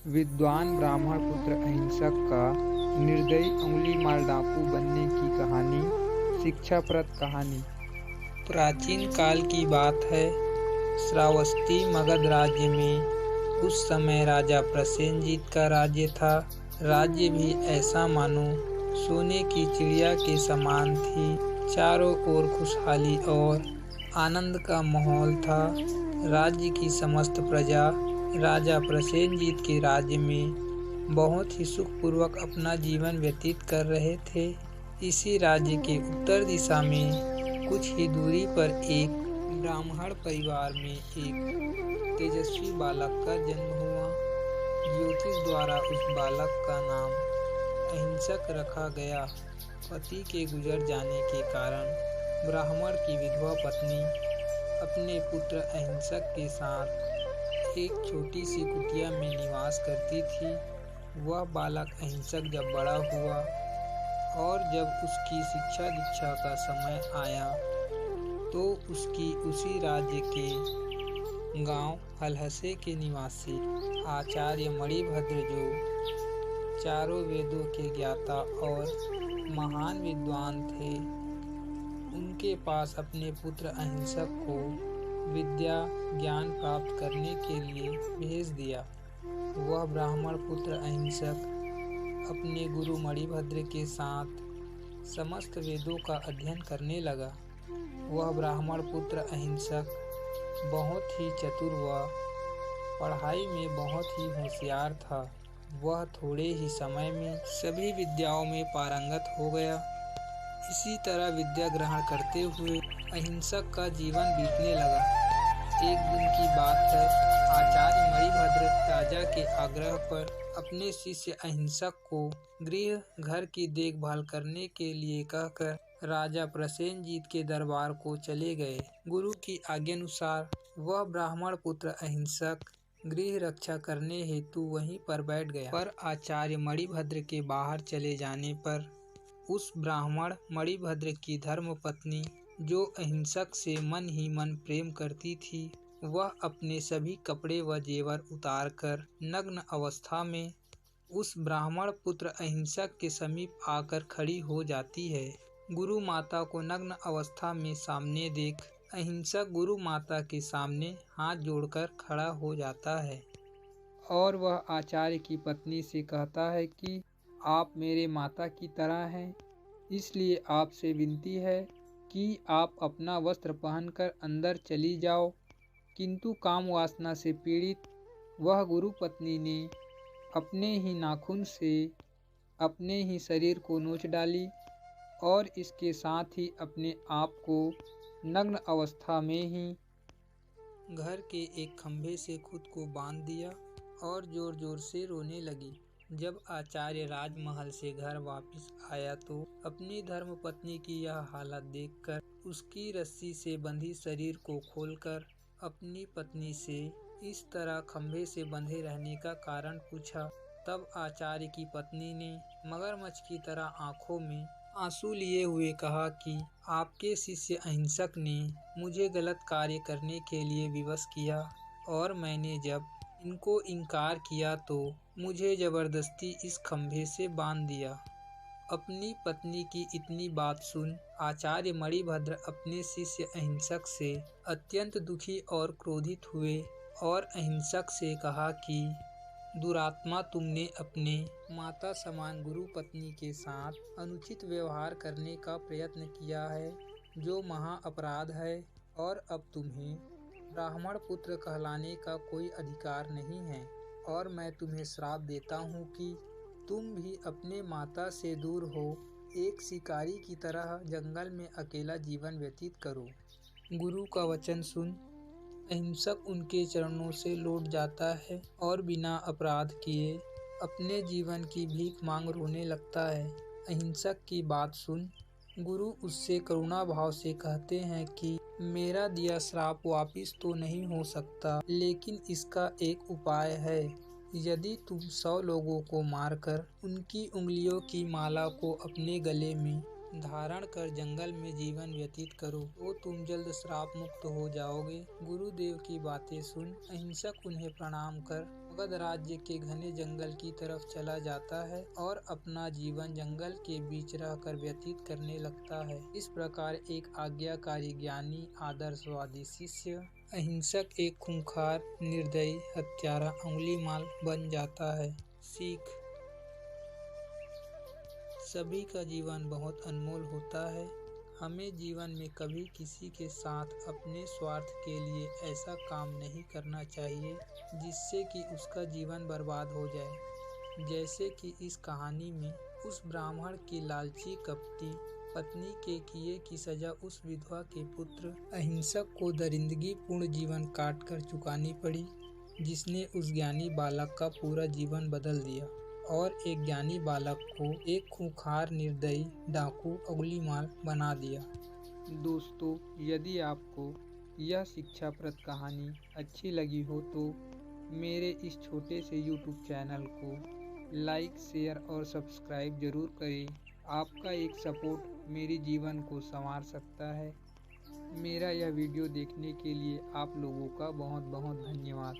विद्वान ब्राह्मण पुत्र अहिंसक का निर्दयी उंगली मार डाकू बनने की कहानी। शिक्षाप्रद कहानी। प्राचीन काल की बात है। श्रावस्ती मगध राज्य में उस समय राजा प्रसेनजीत का राज्य था। राज्य भी ऐसा मानो सोने की चिड़िया के समान थी। चारों ओर खुशहाली और आनंद का माहौल था। राज्य की समस्त प्रजा राजा प्रसेनजीत के राज्य में बहुत ही सुखपूर्वक अपना जीवन व्यतीत कर रहे थे। इसी राज्य के उत्तर दिशा में कुछ ही दूरी पर एक ब्राह्मण परिवार में एक तेजस्वी बालक का जन्म हुआ। ज्योतिष द्वारा उस बालक का नाम अहिंसक रखा गया। पति के गुजर जाने के कारण ब्राह्मण की विधवा पत्नी अपने पुत्र अहिंसक के साथ एक छोटी सी कुटिया में निवास करती थी। वह बालक अहिंसक जब बड़ा हुआ और जब उसकी शिक्षा दीक्षा का समय आया तो उसकी उसी राज्य के गांव हलहसे के निवासी आचार्य मणिभद्र, जो चारों वेदों के ज्ञाता और महान विद्वान थे, उनके पास अपने पुत्र अहिंसक को विद्या ज्ञान प्राप्त करने के लिए भेज दिया। वह ब्राह्मण पुत्र अहिंसक अपने गुरु मणिभद्र के साथ समस्त वेदों का अध्ययन करने लगा। वह ब्राह्मण पुत्र अहिंसक बहुत ही चतुर व पढ़ाई में बहुत ही होशियार था। वह थोड़े ही समय में सभी विद्याओं में पारंगत हो गया। इसी तरह विद्या ग्रहण करते हुए अहिंसक का जीवन बीतने लगा। एक दिन की बात है। आचार्य मणिभद्र राजा के आग्रह पर अपने शिष्य अहिंसक को गृह घर की देखभाल करने के लिए कहकर राजा प्रसेनजीत के दरबार को चले गए। गुरु की आज्ञानुसार वह ब्राह्मण पुत्र अहिंसक गृह रक्षा करने हेतु वहीं पर बैठ गया। पर आचार्य मणिभद्र के बाहर चले जाने पर उस ब्राह्मण मणिभद्र की धर्म पत्नी, जो अहिंसक से मन ही मन प्रेम करती थी, वह अपने सभी कपड़े व जेवर उतारकर नग्न अवस्था में उस ब्राह्मण पुत्र अहिंसक के समीप आकर खड़ी हो जाती है। गुरु माता को नग्न अवस्था में सामने देख अहिंसक गुरु माता के सामने हाथ जोड़कर खड़ा हो जाता है और वह आचार्य की पत्नी से कहता है कि आप मेरे माता की तरह हैं, इसलिए आपसे विनती है कि आप अपना वस्त्र पहनकर अंदर चली जाओ। किंतु काम वासना से पीड़ित वह गुरु पत्नी ने अपने ही नाखून से अपने ही शरीर को नोच डाली और इसके साथ ही अपने आप को नग्न अवस्था में ही घर के एक खंभे से खुद को बांध दिया और जोर जोर से रोने लगी। जब आचार्य राजमहल से घर वापस आया तो अपनी धर्म पत्नी की यह हालत देखकर उसकी रस्सी से बंधी शरीर को खोलकर अपनी पत्नी से इस तरह खंभे से बंधे रहने का कारण पूछा। तब आचार्य की पत्नी ने मगरमच्छ की तरह आंखों में आंसू लिए हुए कहा कि आपके शिष्य अहिंसक ने मुझे गलत कार्य करने के लिए विवश किया और मैंने जब इनको इनकार किया तो मुझे जबरदस्ती इस खंभे से बांध दिया। अपनी पत्नी की इतनी बात सुन आचार्य मणिभद्र अपने शिष्य अहिंसक से अत्यंत दुखी और क्रोधित हुए और अहिंसक से कहा कि दुरात्मा, तुमने अपने माता समान गुरु पत्नी के साथ अनुचित व्यवहार करने का प्रयत्न किया है, जो महा अपराध है, और अब तुम्हें ब्राह्मण पुत्र कहलाने का कोई अधिकार नहीं है और मैं तुम्हें श्राप देता हूँ कि तुम भी अपने माता से दूर हो एक शिकारी की तरह जंगल में अकेला जीवन व्यतीत करो। गुरु का वचन सुन अहिंसक उनके चरणों से लौट जाता है और बिना अपराध किए अपने जीवन की भीख मांग रोने लगता है। अहिंसक की बात सुन गुरु उससे करुणा भाव से कहते हैं कि मेरा दिया श्राप वापिस तो नहीं हो सकता, लेकिन इसका एक उपाय है। यदि तुम 100 लोगों को मारकर उनकी उंगलियों की माला को अपने गले में धारण कर जंगल में जीवन व्यतीत करो तो तुम जल्द श्राप मुक्त हो जाओगे। गुरुदेव की बातें सुन अहिंसक उन्हें प्रणाम कर मगध राज्य के घने जंगल की तरफ चला जाता है और अपना जीवन जंगल के बीच रहकर व्यतीत करने लगता है। इस प्रकार एक आज्ञाकारी, ज्ञानी, आदर्शवादी शिष्य, अहिंसक, एक खूंखार, निर्दयी, हत्यारा, अंगुलीमाल बन जाता है। सीख: सभी का जीवन बहुत अनमोल होता है। हमें जीवन में कभी किसी के साथ अपने स्वार्थ के लिए ऐसा काम नहीं करना चाहिए जिससे कि उसका जीवन बर्बाद हो जाए। जैसे कि इस कहानी में उस ब्राह्मण की लालची कपटी पत्नी के किए की सजा उस विधवा के पुत्र अहिंसक को दरिंदगी पूर्ण जीवन काट कर चुकानी पड़ी, जिसने उस ज्ञानी बालक का पूरा जीवन बदल दिया और एक ज्ञानी बालक को एक खूंखार, निर्दयी, डाकू, अंगुलीमाल बना दिया। दोस्तों, यदि आपको यह शिक्षाप्रद कहानी अच्छी लगी हो तो मेरे इस छोटे से YouTube चैनल को लाइक, शेयर और सब्सक्राइब जरूर करें। आपका एक सपोर्ट मेरे जीवन को संवार सकता है। मेरा यह वीडियो देखने के लिए आप लोगों का बहुत बहुत धन्यवाद।